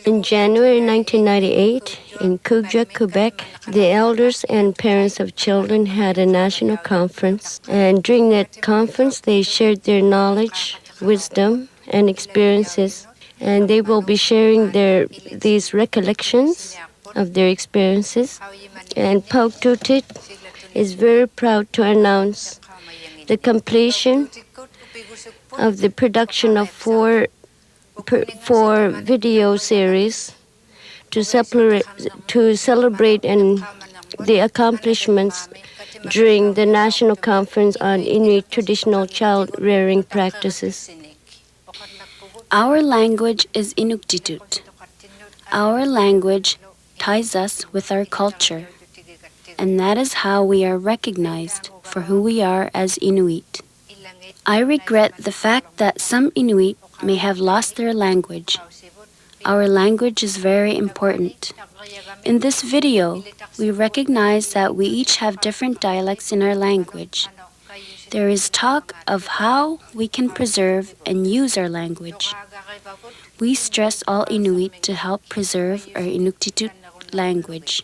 In January 1998, in Quebec, the elders and parents of children had a national conference, and during that conference, they shared their knowledge, wisdom, and experiences, and they will be sharing these recollections of their experiences. And Pauktuutit is very proud to announce the completion of the production of four video series to celebrate the accomplishments during the National Conference on Inuit Traditional Child Rearing Practices. Our language is Inuktitut. Our language ties us with our culture, and that is how we are recognized for who we are as Inuit. I regret the fact that some Inuit may have lost their language. Our language is very important. In this video, we recognize that we each have different dialects in our language. There is talk of how we can preserve and use our language. We stress all Inuit to help preserve our Inuktitut language.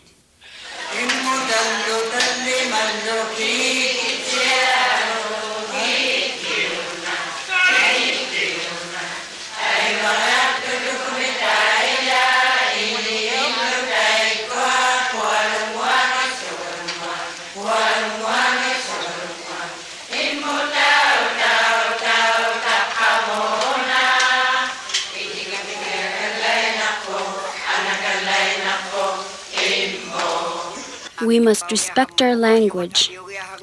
We must respect our language.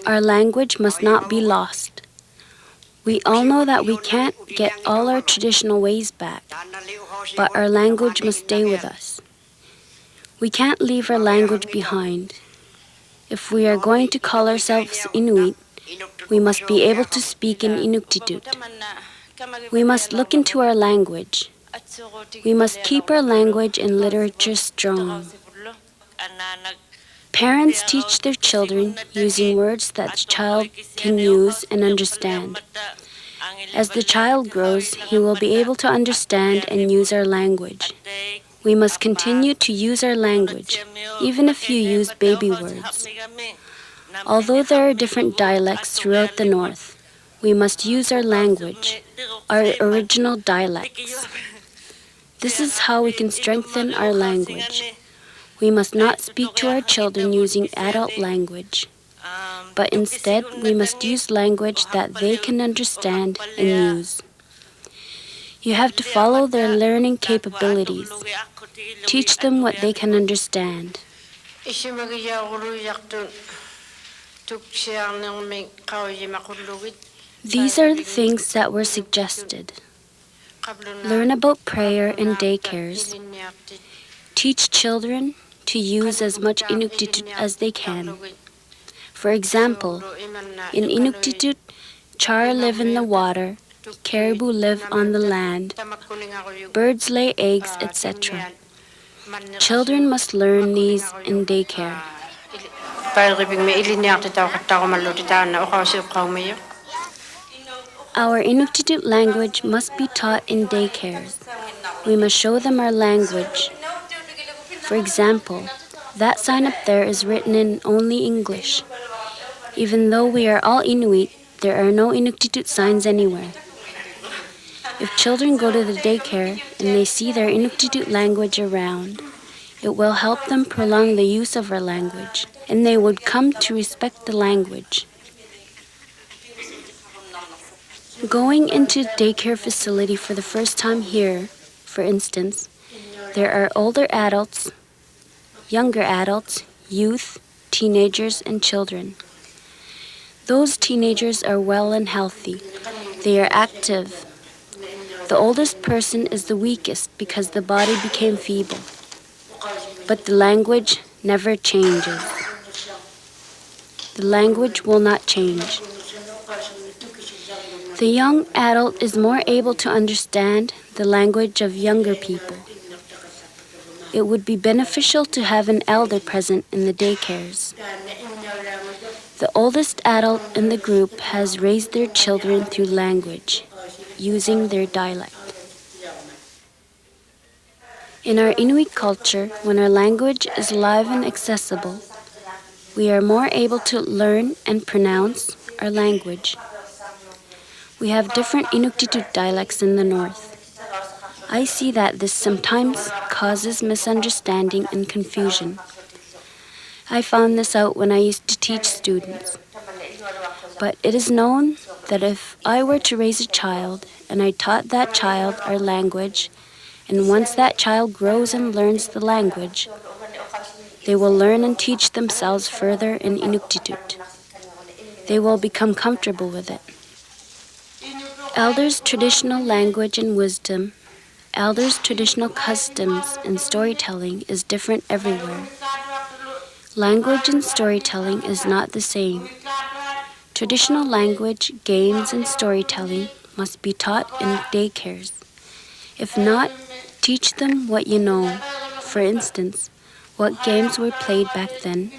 Our language must not be lost. We all know that we can't get all our traditional ways back, but our language must stay with us. We can't leave our language behind. If we are going to call ourselves Inuit, we must be able to speak in Inuktitut. We must look into our language. We must keep our language and literature strong. Parents teach their children using words that the child can use and understand. As the child grows, he will be able to understand and use our language. We must continue to use our language, even if you use baby words. Although there are different dialects throughout the North, we must use our language, our original dialects. This is how we can strengthen our language. We must not speak to our children using adult language, but instead we must use language that they can understand and use. You have to follow their learning capabilities. Teach them what they can understand. These are the things that were suggested. Learn about prayer in daycares. Teach children to use as much Inuktitut as they can. For example, in Inuktitut, char live in the water, caribou live on the land, birds lay eggs, etc. Children must learn these in daycare. Our Inuktitut language must be taught in daycares. We must show them our language. For example, that sign up there is written in only English. Even though we are all Inuit, there are no Inuktitut signs anywhere. If children go to the daycare and they see their Inuktitut language around, it will help them prolong the use of our language, and they would come to respect the language. Going into daycare facility for the first time here, for instance, there are older adults, younger adults, youth, teenagers, and children. Those teenagers are well and healthy. They are active. The oldest person is the weakest because the body became feeble. But the language never changes. The language will not change. The young adult is more able to understand the language of younger people. It would be beneficial to have an elder present in the daycares. The oldest adult in the group has raised their children through language, using their dialect. In our Inuit culture, when our language is live and accessible, we are more able to learn and pronounce our language. We have different Inuktitut dialects in the north. I see that this sometimes causes misunderstanding and confusion. I found this out when I used to teach students. But it is known that if I were to raise a child and I taught that child our language, and once that child grows and learns the language, they will learn and teach themselves further in Inuktitut. They will become comfortable with it. Elders' traditional language and wisdom, elders' traditional customs and storytelling is different everywhere. Language and storytelling is not the same. Traditional language, games, and storytelling must be taught in daycares. If not, teach them what you know. For instance, what games were played back then,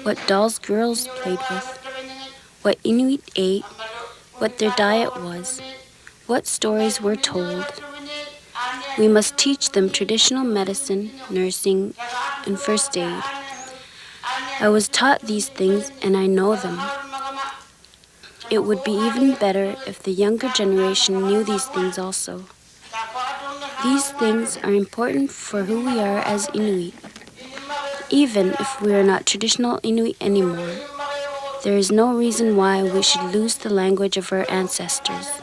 what dolls girls played with, what Inuit ate, what their diet was, what stories were told. We must teach them traditional medicine, nursing, and first aid. I was taught these things and I know them. It would be even better if the younger generation knew these things also. These things are important for who we are as Inuit. Even if we are not traditional Inuit anymore, there is no reason why we should lose the language of our ancestors.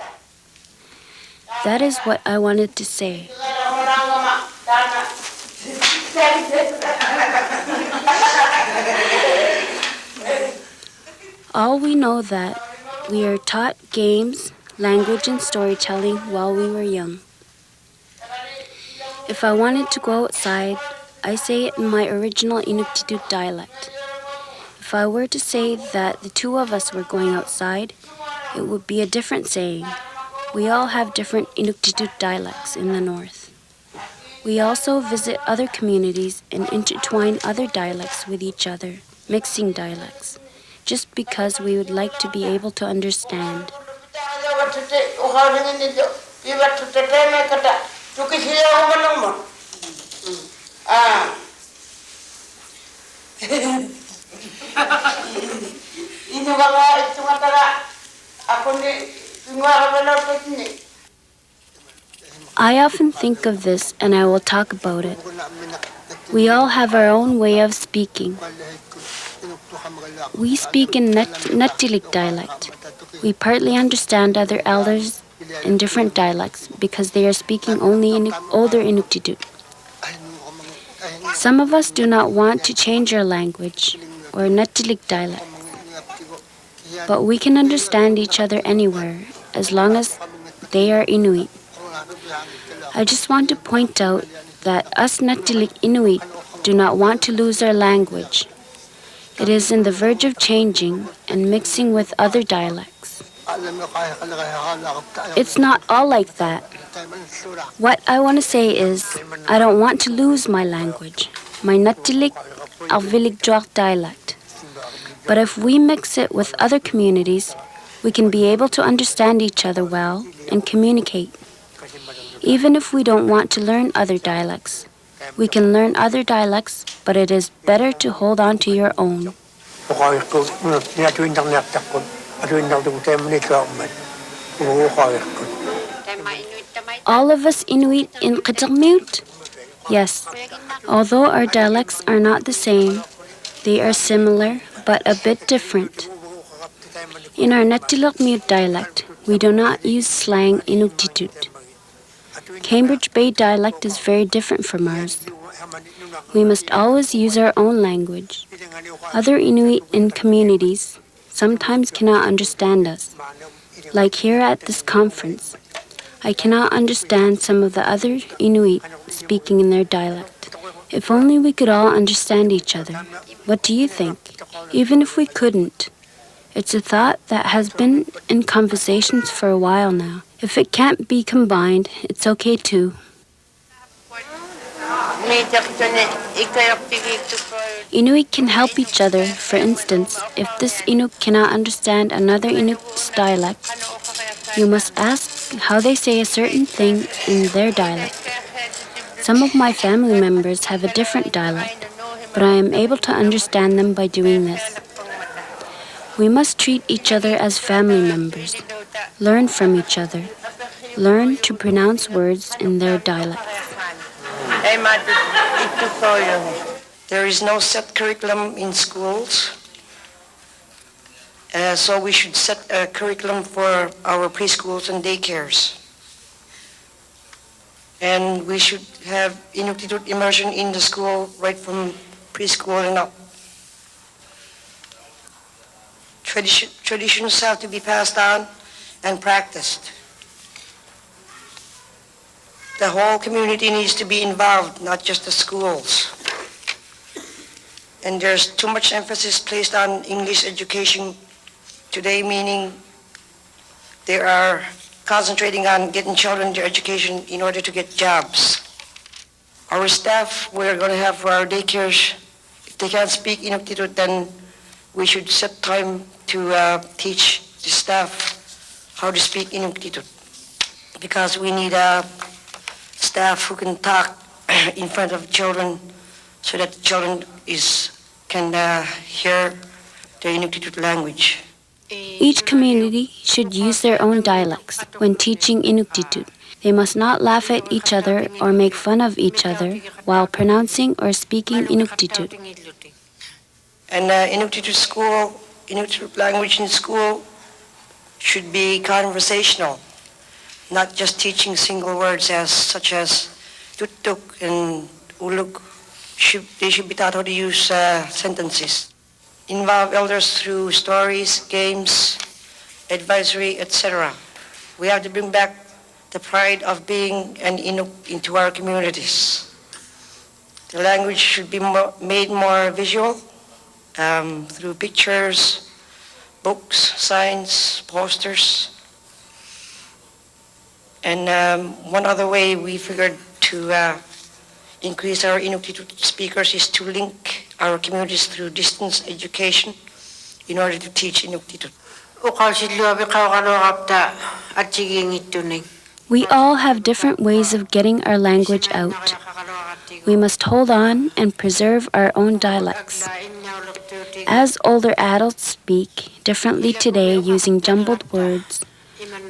That is what I wanted to say. All we know that we are taught games, language, and storytelling while we were young. If I wanted to go outside, I say it in my original Inuktitut dialect. If I were to say that the two of us were going outside, it would be a different saying. We all have different Inuktitut dialects in the north. We also visit other communities and intertwine other dialects with each other, mixing dialects, just because we would like to be able to understand. I often think of this and I will talk about it. We all have our own way of speaking. We speak in Natilik dialect. We partly understand other elders in different dialects because they are speaking only in older Inuktitut. Some of us do not want to change our language or Natilik dialect, but we can understand each other anywhere as long as they are Inuit. I just want to point out that us Natilik Inuit do not want to lose our language. It is in the verge of changing and mixing with other dialects. It's not all like that. What I want to say is, I don't want to lose my language, my Natilik Alvilig dialect. But if we mix it with other communities, we can be able to understand each other well and communicate. Even if we don't want to learn other dialects, we can learn other dialects, but it is better to hold on to your own. All of us Inuit in Pauktuutit? Yes. Although our dialects are not the same, they are similar but a bit different. In our Natilik dialect, we do not use slang Inuktitut. Cambridge Bay dialect is very different from ours. We must always use our own language. Other Inuit in communities sometimes cannot understand us. Like here at this conference, I cannot understand some of the other Inuit speaking in their dialect. If only we could all understand each other. What do you think? Even if we couldn't, it's a thought that has been in conversations for a while now. If it can't be combined, it's okay too. Inuit can help each other. For instance, if this Inuit cannot understand another Inuit's dialect, you must ask how they say a certain thing in their dialect. Some of my family members have a different dialect, but I am able to understand them by doing this. We must treat each other as family members, learn from each other, learn to pronounce words in their dialect. There is no set curriculum in schools, so we should set a curriculum for our preschools and daycares. And we should have Inuktitut immersion in the school right from preschool and up. Traditions have to be passed on and practiced. The whole community needs to be involved, not just the schools. And there's too much emphasis placed on English education today, meaning they are concentrating on getting children their education in order to get jobs. Our staff we're going to have for our daycares, if they can't speak Inuktitut, then we should set time to teach the staff how to speak Inuktitut, because we need staff who can talk in front of children so that the children can hear the Inuktitut language. Each community should use their own dialects when teaching Inuktitut. They must not laugh at each other or make fun of each other while pronouncing or speaking Inuktitut. And Inuktitut language in school should be conversational, not just teaching single words such as tutuk and ulug. They should be taught how to use sentences. Involve elders through stories, games, advisory, etc. We have to bring back the pride of being an Inuk into our communities. The language should be made more visual through pictures, books, signs, posters. And one other way we figured to increase our Inuktitut speakers is to link our communities through distance education in order to teach Inuktitut. We all have different ways of getting our language out. We must hold on and preserve our own dialects. As older adults speak differently today using jumbled words,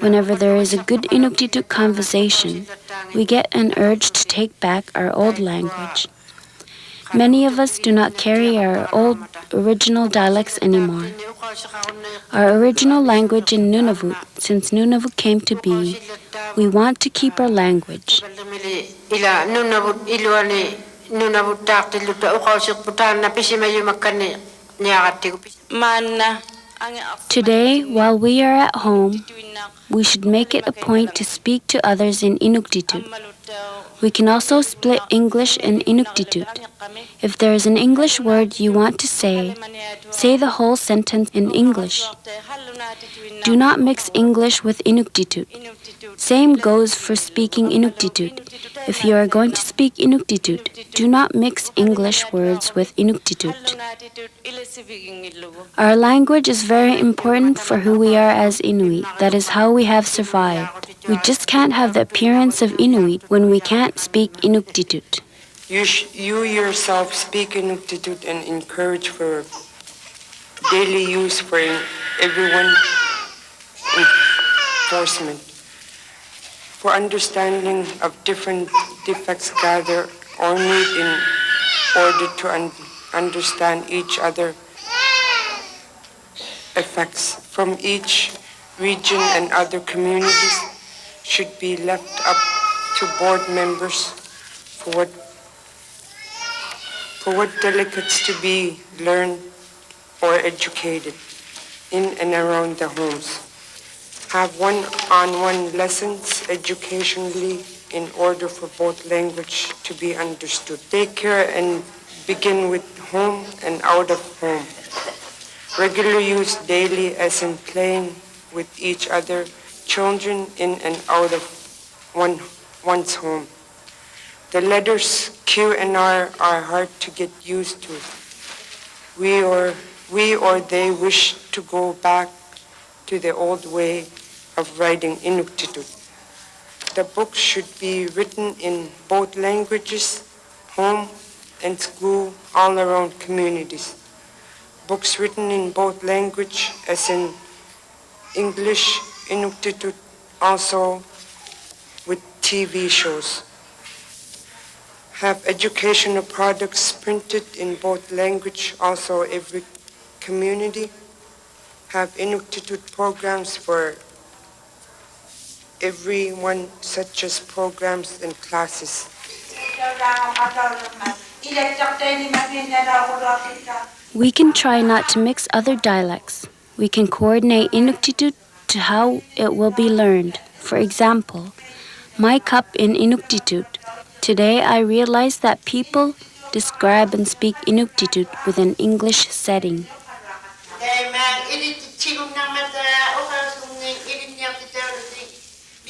whenever there is a good Inuktitut conversation, we get an urge to take back our old language. Many of us do not carry our old original dialects anymore. Our original language in Nunavut, since Nunavut came to be, we want to keep our language. Today, while we are at home, we should make it a point to speak to others in Inuktitut. We can also split English and Inuktitut. If there is an English word you want to say the whole sentence in English. Do not mix English with Inuktitut. Same goes for speaking Inuktitut. If you are going to speak Inuktitut, do not mix English words with Inuktitut. Our language is very important for who we are as Inuit. That is how we have survived. We just can't have the appearance of Inuit when we can't speak Inuktitut. You yourself speak Inuktitut and encourage for daily use for everyone enforcement. For understanding of different defects gather or need in order to understand each other effects from each region and other communities should be left up to board members for what delegates to be learned or educated in and around the homes. Have one-on-one lessons educationally in order for both language to be understood. Take care and begin with home and out of home. Regular use daily as in playing with each other, children in and out of one's home. The letters Q and R are hard to get used to. We or they wish to go back to the old way of writing Inuktitut. The book should be written in both languages, home and school, all around communities. Books written in both language, as in English, Inuktitut, also with TV shows. Have educational products printed in both language, also every community. Have Inuktitut programs for everyone, such as programs and classes. We can try not to mix other dialects. We can coordinate Inuktitut to how it will be learned. For example, my cup in Inuktitut. Today I realized that people describe and speak Inuktitut with an English setting.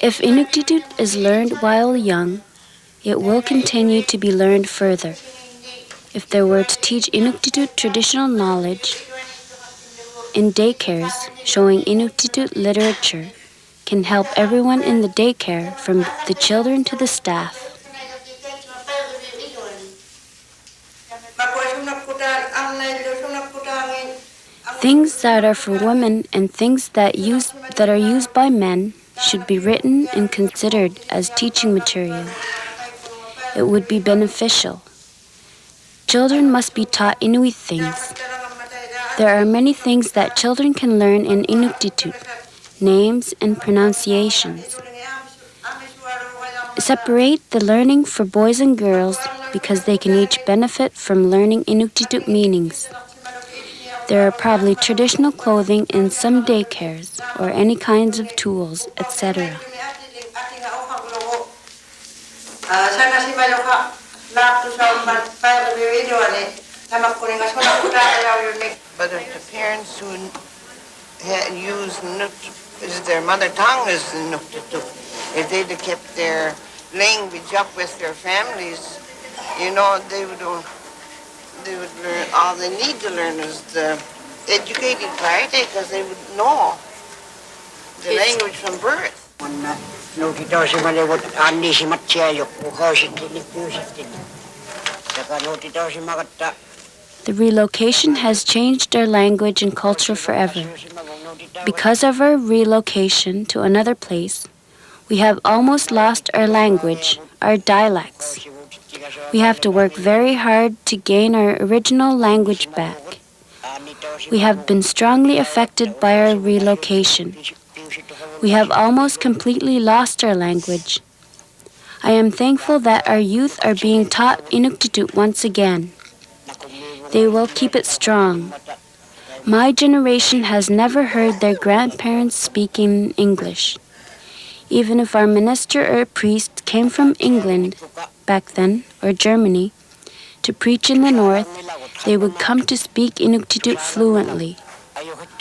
If Inuktitut is learned while young, it will continue to be learned further. If there were to teach Inuktitut traditional knowledge in daycares, showing Inuktitut literature can help everyone in the daycare, from the children to the staff. Things that are for women and things that are used by men should be written and considered as teaching material. It would be beneficial. Children must be taught Inuit things. There are many things that children can learn in Inuktitut, names and pronunciations. Separate the learning for boys and girls because they can each benefit from learning Inuktitut meanings. There are probably traditional clothing in some daycares or any kinds of tools, etc. But if the parents who use is their mother tongue is Inuktitut, if they'd have kept their language up with their families, you know, they would learn, all they need to learn is the educated part, because they would know the language from birth. The relocation has changed our language and culture forever. Because of our relocation to another place, we have almost lost our language, our dialects. We have to work very hard to gain our original language back. We have been strongly affected by our relocation. We have almost completely lost our language. I am thankful that our youth are being taught Inuktitut once again. They will keep it strong. My generation has never heard their grandparents speaking English. Even if our minister or priest came from England back then, or Germany, to preach in the north, they would come to speak Inuktitut fluently.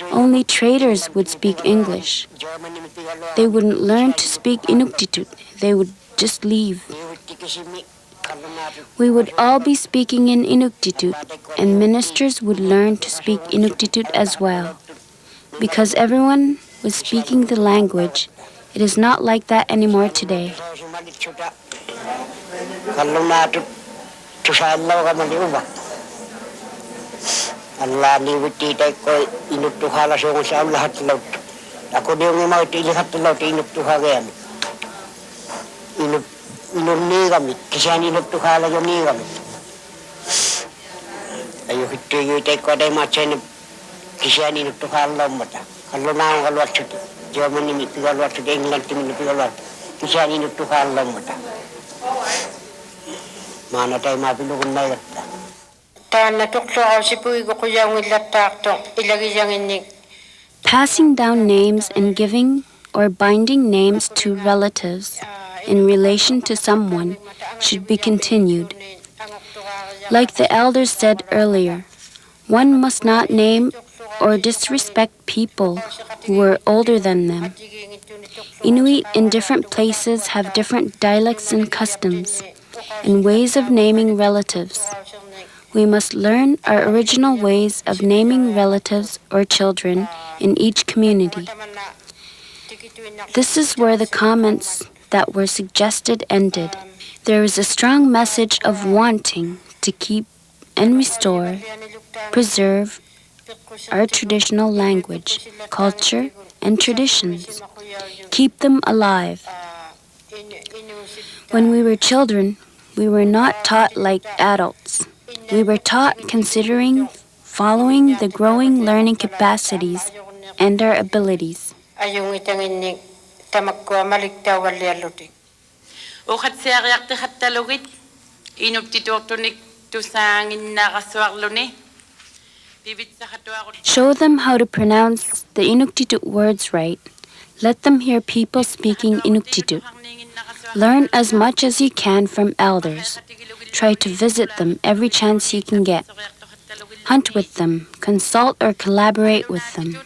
Only traders would speak English. They wouldn't learn to speak Inuktitut. They would just leave. We would all be speaking in Inuktitut, and ministers would learn to speak Inuktitut as well. Because everyone was speaking the language, it is not like that anymore today. Passing down names and giving or binding names to relatives in relation to someone should be continued. Like the elders said earlier, one must not name or disrespect people who are older than them. Inuit in different places have different dialects and customs and ways of naming relatives. We must learn our original ways of naming relatives or children in each community. This is where the comments that were suggested ended. There is a strong message of wanting to keep and restore, preserve our traditional language, culture, and traditions. Keep them alive. When we were children, we were not taught like adults. We were taught considering following the growing learning capacities and our abilities. Show them how to pronounce the Inuktitut words right. Let them hear people speaking Inuktitut. Learn as much as you can from elders. Try to visit them every chance you can get. Hunt with them, consult or collaborate with them.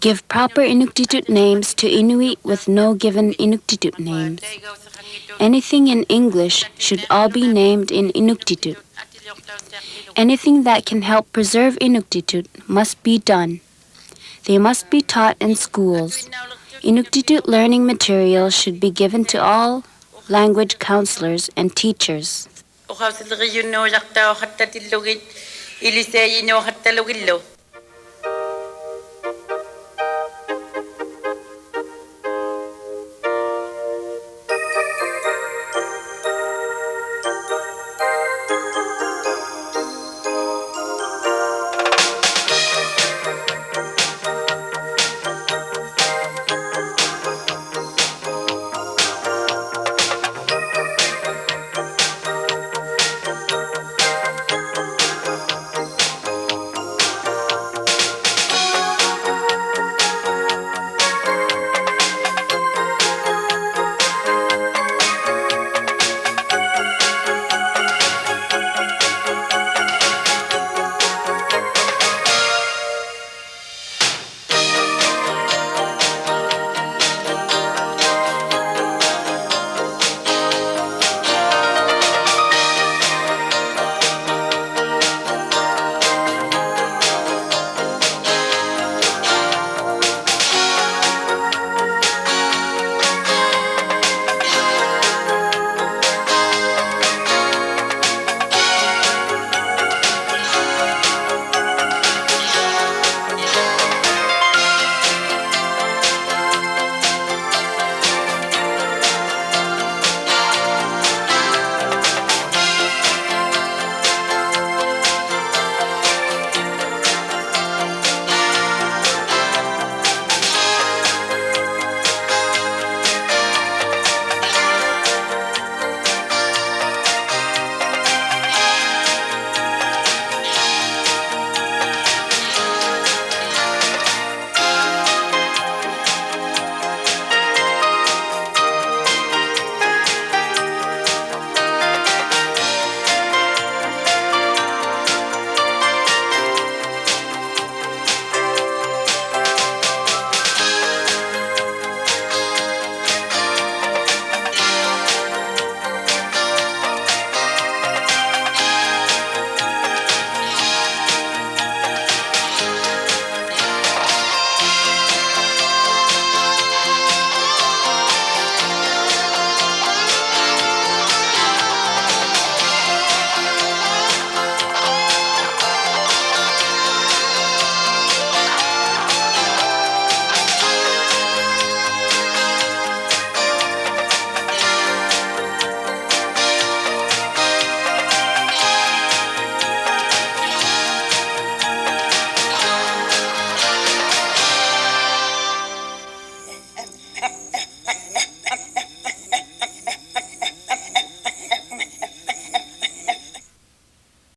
Give proper Inuktitut names to Inuit with no given Inuktitut names. Anything in English should all be named in Inuktitut. Anything that can help preserve Inuktitut must be done. They must be taught in schools. Inuktitut learning materials should be given to all language counselors and teachers.